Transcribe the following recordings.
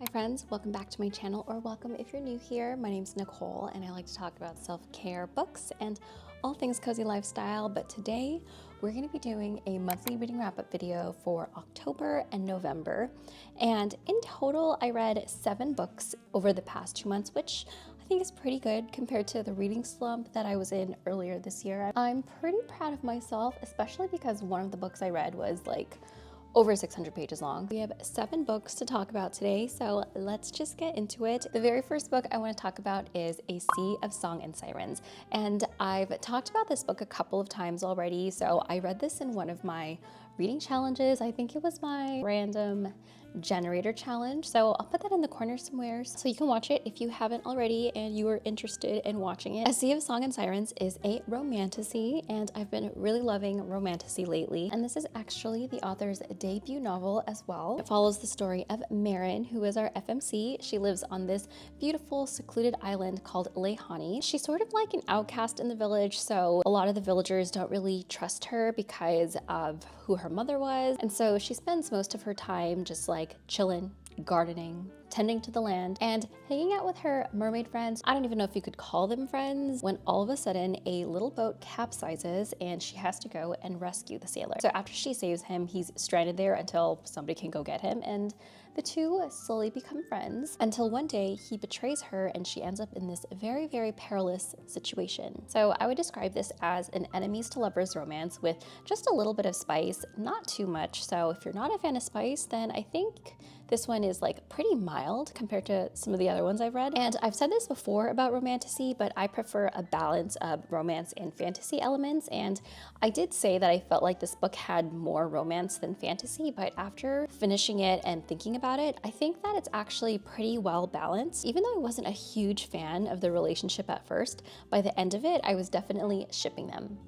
Hi friends, welcome back to my channel, or welcome if you're new here. My name's Nicole and I like to talk about self-care books and all things cozy lifestyle, but today we're going to be doing a monthly reading wrap-up video for October and November. And in total, I read 7 books over the past 2 months, which I think is pretty good compared to the reading slump that I was in earlier this year. I'm pretty proud of myself, especially because one of the books I read was like over 600 pages long. We have 7 books to talk about today, so let's just get into it. The very first book I want to talk about is A Sea of Song and Sirens, and I've talked about this book a couple of times already. So I read this in one of my reading challenges. I think it was my random generator challenge, so I'll put that in the corner somewhere so you can watch it if you haven't already and you are interested in watching it. A Sea of Song and Sirens is a romantasy, and I've been really loving romantasy lately, and this is actually the author's debut novel as well. It follows the story of Marin, who is our FMC. She lives on this beautiful secluded island called Lehani. She's sort of like an outcast in the village, so a lot of the villagers don't really trust her because of who her mother was, and so she spends most of her time just like chilling, gardening, tending to the land, and hanging out with her mermaid friends. I don't even know if you could call them friends, when all of a sudden a little boat capsizes and she has to go and rescue the sailor. So after she saves him, he's stranded there until somebody can go get him, and the two slowly become friends until one day he betrays her and she ends up in this very, very perilous situation. So I would describe this as an enemies to lovers romance with just a little bit of spice, not too much. So if you're not a fan of spice, then I think this one is like pretty mild compared to some of the other ones I've read. And I've said this before about romantasy, but I prefer a balance of romance and fantasy elements. And I did say that I felt like this book had more romance than fantasy, but after finishing it and thinking about it, I think that it's actually pretty well balanced. Even though I wasn't a huge fan of the relationship at first, by the end of it, I was definitely shipping them.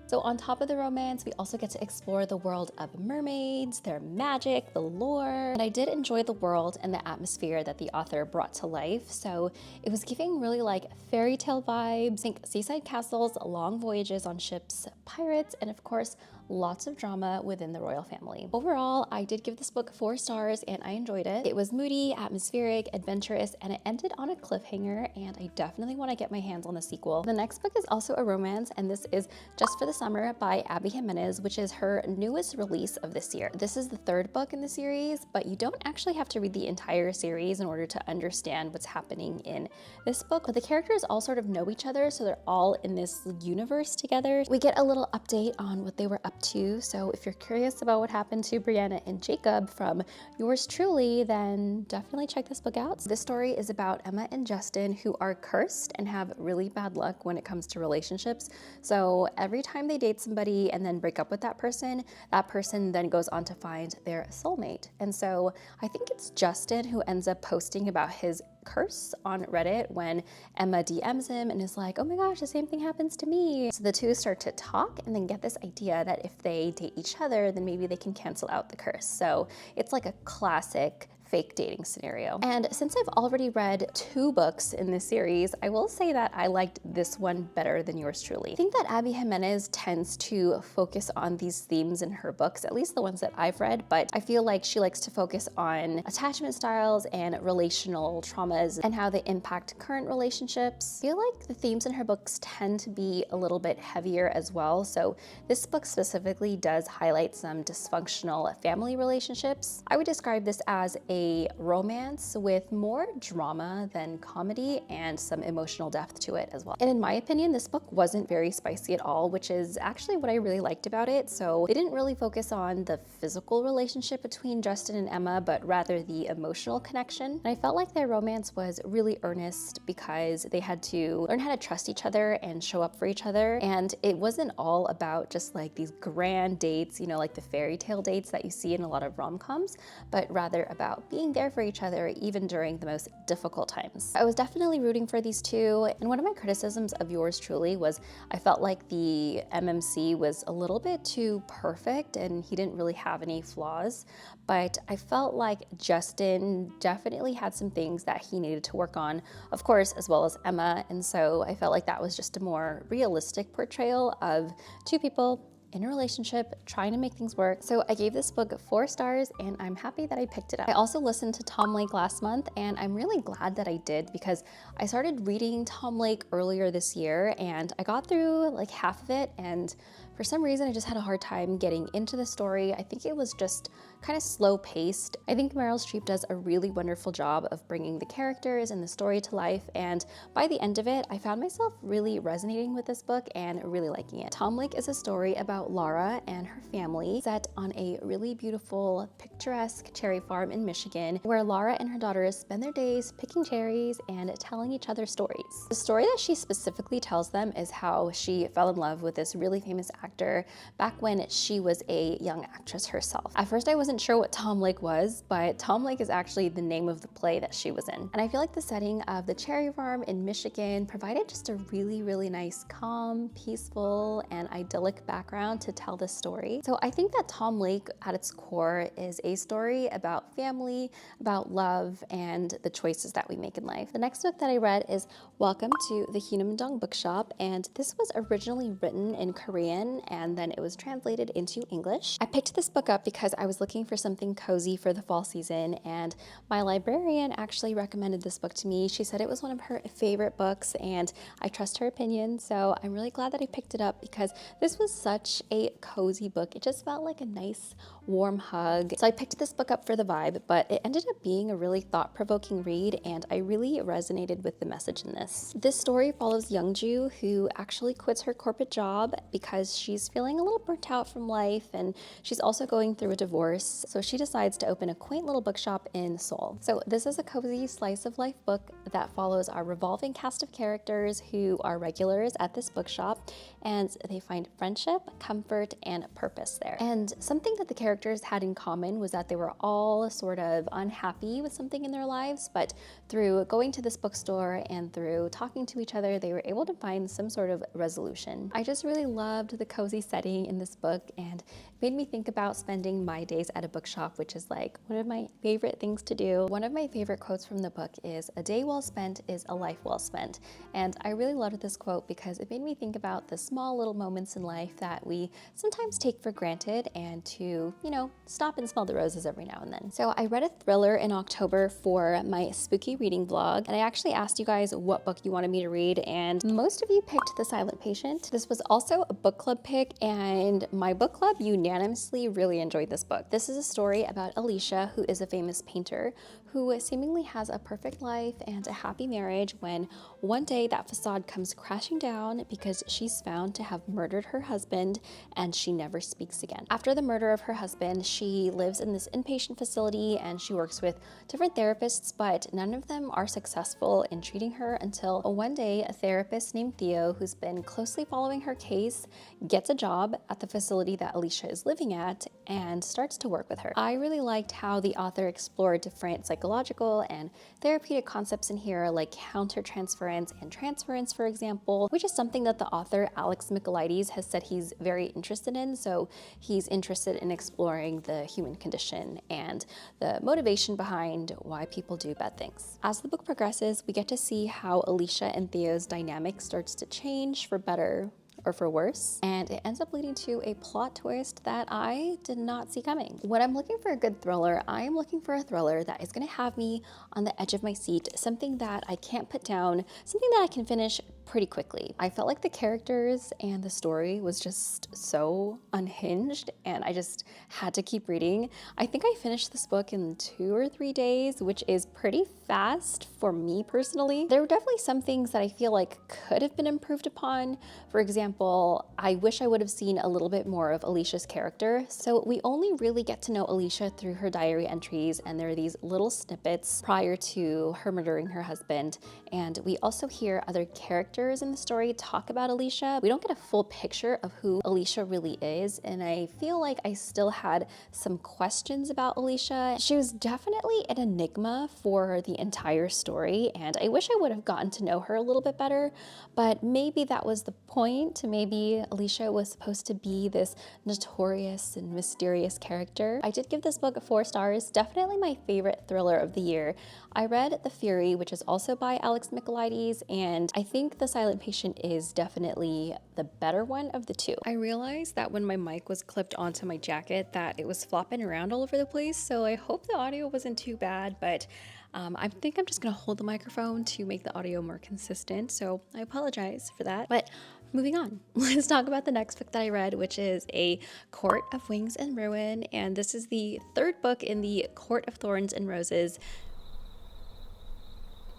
So on top of the romance, we also get to explore the world of mermaids, their magic, the lore. And I did enjoy the world and the atmosphere that the author brought to life. So it was giving really like fairy tale vibes, think seaside castles, long voyages on ships, pirates, and of course, lots of drama within the royal family. Overall, I did give this book 4 stars and I enjoyed it. It was moody, atmospheric, adventurous, and it ended on a cliffhanger, and I definitely want to get my hands on the sequel. The next book is also a romance, and this is Just for the Summer by Abby Jimenez, which is her newest release of this year. This is the 3rd book in the series, but you don't actually have to read the entire series in order to understand what's happening in this book. But the characters all sort of know each other, so they're all in this universe together. We get a little update on what they were up to, so if you're curious about what happened to Brianna and Jacob from yours truly, then definitely check this book out. This story is about Emma and Justin, who are cursed and have really bad luck when it comes to relationships. So every time they date somebody and then break up with that person then goes on to find their soulmate. And so I think it's Justin who ends up posting about his curse on Reddit when Emma DMs him and is like, oh my gosh, the same thing happens to me. So the two start to talk and then get this idea that if they date each other, then maybe they can cancel out the curse. So it's like a classic fake dating scenario. And since I've already read 2 books in this series, I will say that I liked this one better than yours truly. I think that Abby Jimenez tends to focus on these themes in her books, at least the ones that I've read, but I feel like she likes to focus on attachment styles and relational traumas and how they impact current relationships. I feel like the themes in her books tend to be a little bit heavier as well, so this book specifically does highlight some dysfunctional family relationships. I would describe this as a romance with more drama than comedy and some emotional depth to it as well. And in my opinion, this book wasn't very spicy at all, which is actually what I really liked about it. So they didn't really focus on the physical relationship between Justin and Emma, but rather the emotional connection. And I felt like their romance was really earnest because they had to learn how to trust each other and show up for each other. And it wasn't all about just like these grand dates, you know, like the fairy tale dates that you see in a lot of rom-coms, but rather about being there for each other even during the most difficult times. I was definitely rooting for these two, and one of my criticisms of yours truly was I felt like the MMC was a little bit too perfect and he didn't really have any flaws, but I felt like Justin definitely had some things that he needed to work on, of course, as well as Emma, and so I felt like that was just a more realistic portrayal of 2 people in a relationship, trying to make things work. So I gave this book 4 stars and I'm happy that I picked it up. I also listened to Tom Lake last month and I'm really glad that I did because I started reading Tom Lake earlier this year and I got through like half of it, and for some reason I just had a hard time getting into the story. I think it was just kind of slow paced. I think Meryl Streep does a really wonderful job of bringing the characters and the story to life, and by the end of it, I found myself really resonating with this book and really liking it. Tom Lake is a story about Laura and her family set on a really beautiful, picturesque cherry farm in Michigan, where Laura and her daughters spend their days picking cherries and telling each other stories. The story that she specifically tells them is how she fell in love with this really famous actor back when she was a young actress herself. At first, I wasn't sure what Tom Lake was, but Tom Lake is actually the name of the play that she was in. And I feel like the setting of the cherry farm in Michigan provided just a really, really nice, calm, peaceful, and idyllic background to tell this story. So I think that Tom Lake at its core is a story about family, about love, and the choices that we make in life. The next book that I read is Welcome to the Hyunam Bookshop, and this was originally written in Korean and then it was translated into English. I picked this book up because I was looking for something cozy for the fall season, and my librarian actually recommended this book to me. She said it was one of her favorite books and I trust her opinion, so I'm really glad that I picked it up because this was such a cozy book. It just felt like a nice warm hug. So I picked this book up for the vibe, but it ended up being a really thought-provoking read and I really resonated with the message in this. This story follows Youngju, who actually quits her corporate job because she's feeling a little burnt out from life, and she's also going through a divorce, so she decides to open a quaint little bookshop in Seoul. So this is a cozy slice of life book that follows our revolving cast of characters who are regulars at this bookshop, and they find friendship, comfort, and purpose there. And something that the characters had in common was that they were all sort of unhappy with something in their lives, but through going to this bookstore and through talking to each other, they were able to find some sort of resolution. I just really loved the cozy setting in this book, and made me think about spending my days at a bookshop, which is like one of my favorite things to do. One of my favorite quotes from the book is, "A day well spent is a life well spent." And I really loved this quote because it made me think about the small little moments in life that we sometimes take for granted, and to, you know, stop and smell the roses every now and then. So I read a thriller in October for my spooky reading vlog, and I actually asked you guys what book you wanted me to read, and most of you picked The Silent Patient. This was also a book club pick, and my book club unanimously really enjoyed this book. This is a story about Alicia, who is a famous painter who seemingly has a perfect life and a happy marriage, when one day that facade comes crashing down because she's found to have murdered her husband and she never speaks again. After the murder of her husband, she lives in this inpatient facility and she works with different therapists, but none of them are successful in treating her until one day a therapist named Theo, who's been closely following her case, gets a job at the facility that Alicia is living at and starts to work with her. I really liked how the author explored different psychological and therapeutic concepts in here, like countertransference and transference, for example, which is something that the author Alex Michaelides has said he's very interested in. So he's interested in exploring the human condition and the motivation behind why people do bad things. As the book progresses, we get to see how Alicia and Theo's dynamic starts to change for better or for worse, and it ends up leading to a plot twist that I did not see coming. When I'm looking for a good thriller, I am looking for a thriller that is going to have me on the edge of my seat, something that I can't put down, something that I can finish pretty quickly. I felt like the characters and the story was just so unhinged and I just had to keep reading. I think I finished this book in 2 or 3 days, which is pretty fast for me personally. There were definitely some things that I feel like could have been improved upon. For example, I wish I would have seen a little bit more of Alicia's character. So we only really get to know Alicia through her diary entries, and there are these little snippets prior to her murdering her husband. And we also hear other characters in the story talk about Alicia. We don't get a full picture of who Alicia really is, and I feel like I still had some questions about Alicia. She was definitely an enigma for the entire story, and I wish I would have gotten to know her a little bit better, but maybe that was the point. Maybe Alicia was supposed to be this notorious and mysterious character. I did give this book 4 stars, definitely my favorite thriller of the year. I read The Fury, which is also by Alex Michaelides, and I think the The Silent Patient is definitely the better one of the two. I realized that when my mic was clipped onto my jacket that it was flopping around all over the place, so I hope the audio wasn't too bad, but I think I'm just gonna hold the microphone to make the audio more consistent, so I apologize for that. But moving on, let's talk about the next book that I read, which is A Court of Wings and Ruin, and this is the third book in the Court of Thorns and Roses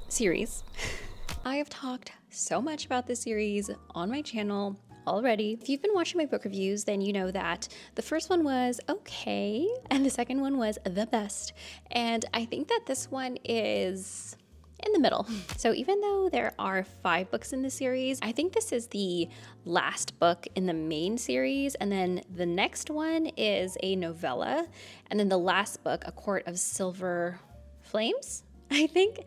series. I have talked so much about this series on my channel already. If you've been watching my book reviews, then you know that the first one was okay and the second one was the best. And I think that this one is in the middle. So even though there are 5 books in the series, I think this is the last book in the main series, and then the next one is a novella, and then the last book, A Court of Silver Flames, I think,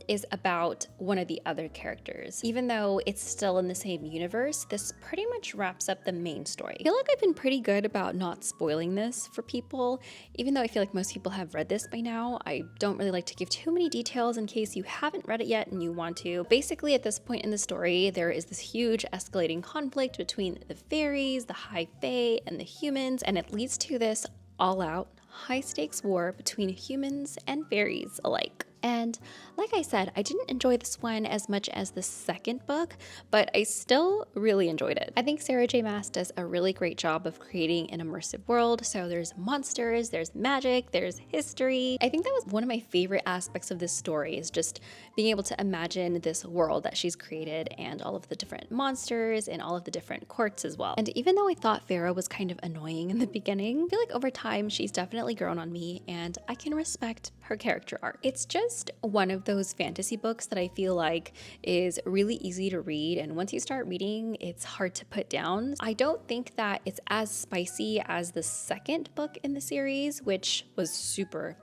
is about one of the other characters. Even though it's still in the same universe, this pretty much wraps up the main story. I feel like I've been pretty good about not spoiling this for people, even though I feel like most people have read this by now. I don't really like to give too many details in case you haven't read it yet and you want to. Basically, at this point in the story, there is this huge escalating conflict between the fairies, the high fae, and the humans, and it leads to this all-out high-stakes war between humans and fairies alike. And like I said, I didn't enjoy this one as much as the second book, but I still really enjoyed it. I think Sarah J. Maas does a really great job of creating an immersive world. So there's monsters, there's magic, there's history. I think that was one of my favorite aspects of this story, is just being able to imagine this world that she's created and all of the different monsters and all of the different courts as well. And even though I thought Farah was kind of annoying in the beginning, I feel like over time she's definitely grown on me and I can respect her character arc. It's just one of those fantasy books that I feel like is really easy to read, and once you start reading, it's hard to put down. I don't think that it's as spicy as the second book in the series, which was super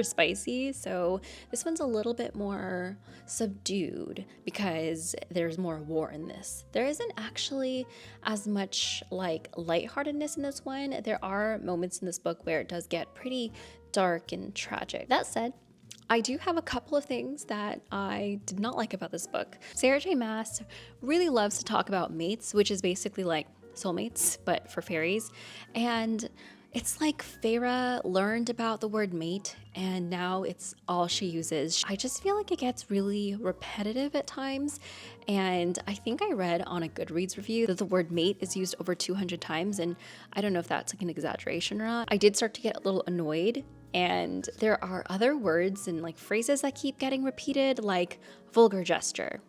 spicy. So this one's a little bit more subdued because there's more war in this. There isn't actually as much like lightheartedness in this one. There are moments in this book where it does get pretty dark and tragic. That said, I do have a couple of things that I did not like about this book. Sarah J. Maas really loves to talk about mates, which is basically like soulmates, but for fairies. And it's like Farah learned about the word mate and now it's all she uses. I just feel like it gets really repetitive at times. And I think I read on a Goodreads review that the word mate is used over 200 times. And I don't know if that's like an exaggeration or not. I did start to get a little annoyed. And there are other words and like phrases that keep getting repeated, like vulgar gesture.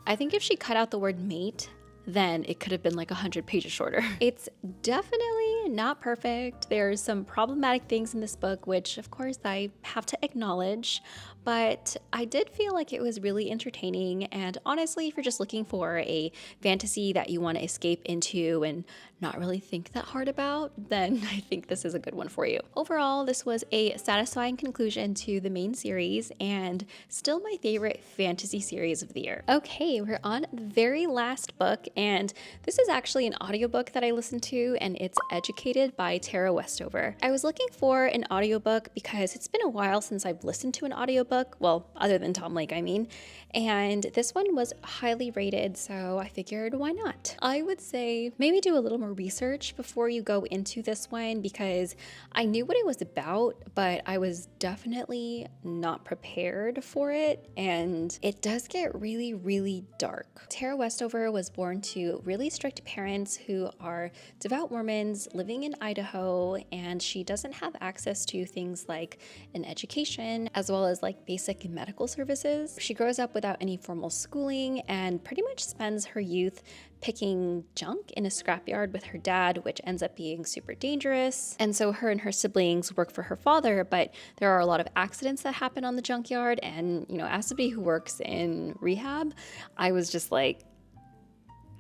I think if she cut out the word mate, then it could have been like 100 pages shorter. It's definitely not perfect. There's some problematic things in this book, which of course I have to acknowledge, but I did feel like it was really entertaining. And honestly, if you're just looking for a fantasy that you want to escape into and not really think that hard about, then I think this is a good one for you. Overall, this was a satisfying conclusion to the main series and still my favorite fantasy series of the year. Okay, we're on the very last book, and this is actually an audiobook that I listened to, and it's Educated by Tara Westover. I was looking for an audiobook because it's been a while since I've listened to an audiobook, well, other than Tom Lake, I mean, and this one was highly rated, so I figured why not? I would say maybe do a little more research before you go into this one, because I knew what it was about, but I was definitely not prepared for it, and it does get really, really dark. Tara Westover was born to really strict parents who are devout Mormons living in Idaho, and she doesn't have access to things like an education as well as like basic medical services. She grows up without any formal schooling and pretty much spends her youth picking junk in a scrapyard with her dad, which ends up being super dangerous. And so her and her siblings work for her father, but there are a lot of accidents that happen on the junkyard. And, you know, as somebody who works in rehab, I was just like,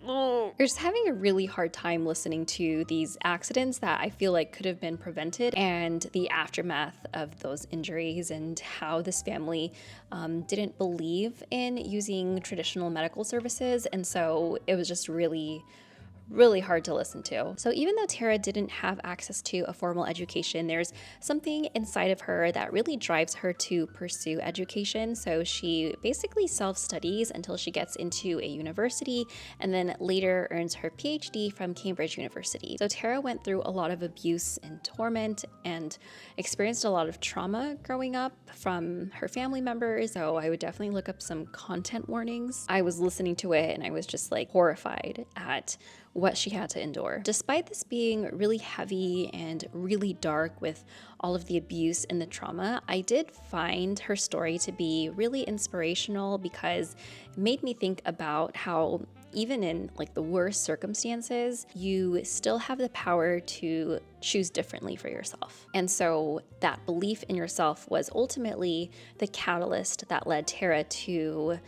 you're just having a really hard time listening to these accidents that I feel like could have been prevented, and the aftermath of those injuries and how this family didn't believe in using traditional medical services. And so it was just really, really hard to listen to. So even though Tara didn't have access to a formal education, there's something inside of her that really drives her to pursue education. So she basically self-studies until she gets into a university and then later earns her PhD from Cambridge University. So Tara went through a lot of abuse and torment and experienced a lot of trauma growing up from her family members. So I would definitely look up some content warnings. I was listening to it and I was just like horrified at what she had to endure. Despite this being really heavy and really dark with all of the abuse and the trauma, I did find her story to be really inspirational because it made me think about how even in like the worst circumstances, you still have the power to choose differently for yourself. And so that belief in yourself was ultimately the catalyst that led Tara to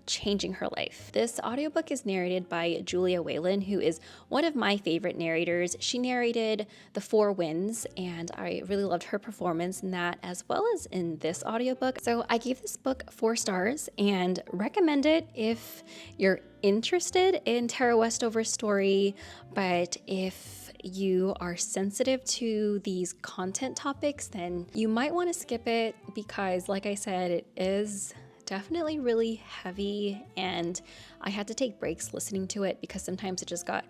changing her life. This audiobook is narrated by Julia Whalen, who is one of my favorite narrators. She narrated The Four Winds, and I really loved her performance in that as well as in this audiobook. So I gave this book 4 stars and recommend it if you're interested in Tara Westover's story, but if you are sensitive to these content topics, then you might want to skip it because, like I said, it is definitely really heavy and I had to take breaks listening to it because sometimes it just got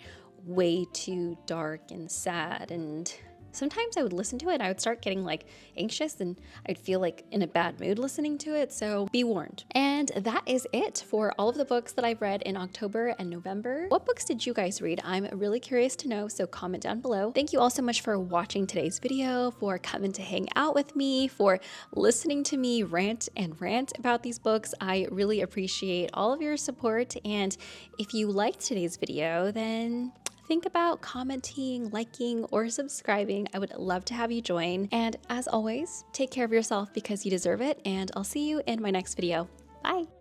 way too dark and sad, and sometimes I would listen to it and I would start getting like anxious and I'd feel like in a bad mood listening to it, so be warned. And that is it for all of the books that I've read in October and November. What books did you guys read? I'm really curious to know, so comment down below. Thank you all so much for watching today's video, for coming to hang out with me, for listening to me rant about these books. I really appreciate all of your support, and if you liked today's video, then think about commenting, liking, or subscribing. I would love to have you join. And as always, take care of yourself because you deserve it, and I'll see you in my next video. Bye.